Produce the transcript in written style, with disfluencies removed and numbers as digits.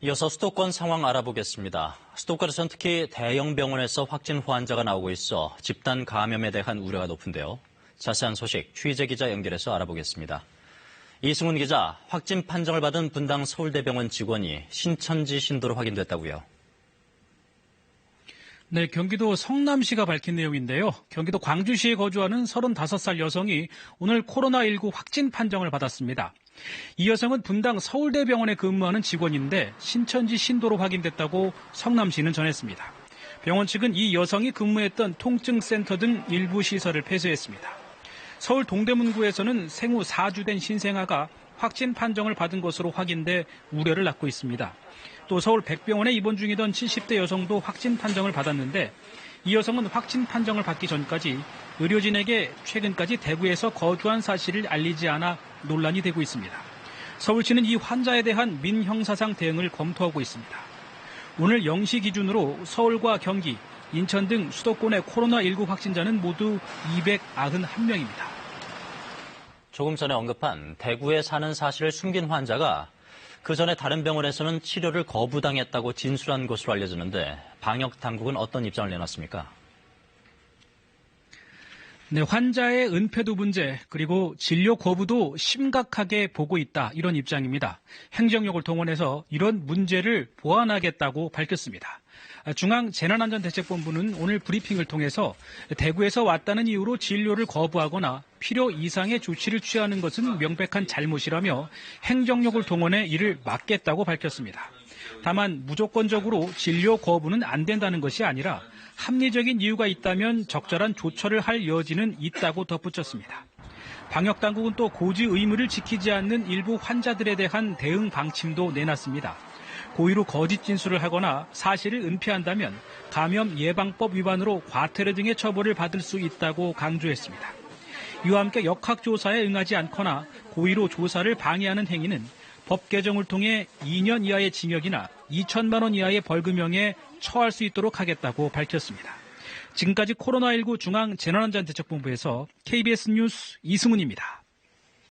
이어서 수도권 상황 알아보겠습니다. 수도권에서는 특히 대형 병원에서 확진 환자가 나오고 있어 집단 감염에 대한 우려가 높은데요. 자세한 소식 취재 기자 연결해서 알아보겠습니다. 이승훈 기자, 확진 판정을 받은 분당 서울대병원 직원이 신천지 신도로 확인됐다고요. 네, 경기도 성남시가 밝힌 내용인데요. 경기도 광주시에 거주하는 35살 여성이 오늘 코로나19 확진 판정을 받았습니다. 이 여성은 분당 서울대병원에 근무하는 직원인데 신천지 신도로 확인됐다고 성남시는 전했습니다. 병원 측은 이 여성이 근무했던 통증센터 등 일부 시설을 폐쇄했습니다. 서울 동대문구에서는 생후 4주 된 신생아가 확진 판정을 받은 것으로 확인돼 우려를 낳고 있습니다. 또 서울 백병원에 입원 중이던 70대 여성도 확진 판정을 받았는데 이 여성은 확진 판정을 받기 전까지 의료진에게 최근까지 대구에서 거주한 사실을 알리지 않아 논란이 되고 있습니다. 서울시는 이 환자에 대한 민형사상 대응을 검토하고 있습니다. 오늘 0시 기준으로 서울과 경기, 인천 등 수도권의 코로나19 확진자는 모두 291명입니다. 조금 전에 언급한 대구에 사는 사실을 숨긴 환자가 그 전에 다른 병원에서는 치료를 거부당했다고 진술한 것으로 알려졌는데 방역 당국은 어떤 입장을 내놨습니까? 네, 환자의 은폐도 문제 그리고 진료 거부도 심각하게 보고 있다 이런 입장입니다. 행정력을 동원해서 이런 문제를 보완하겠다고 밝혔습니다. 중앙재난안전대책본부는 오늘 브리핑을 통해서 대구에서 왔다는 이유로 진료를 거부하거나 필요 이상의 조치를 취하는 것은 명백한 잘못이라며 행정력을 동원해 이를 막겠다고 밝혔습니다. 다만 무조건적으로 진료 거부는 안 된다는 것이 아니라 합리적인 이유가 있다면 적절한 조처를 할 여지는 있다고 덧붙였습니다. 방역당국은 또 고지 의무를 지키지 않는 일부 환자들에 대한 대응 방침도 내놨습니다. 고의로 거짓 진술을 하거나 사실을 은폐한다면 감염 예방법 위반으로 과태료 등의 처벌을 받을 수 있다고 강조했습니다. 이와 함께 역학조사에 응하지 않거나 고의로 조사를 방해하는 행위는 법 개정을 통해 2년 이하의 징역이나 2천만 원 이하의 벌금형에 처할 수 있도록 하겠다고 밝혔습니다. 지금까지 코로나19 중앙재난안전대책본부에서 KBS 뉴스 이승훈입니다.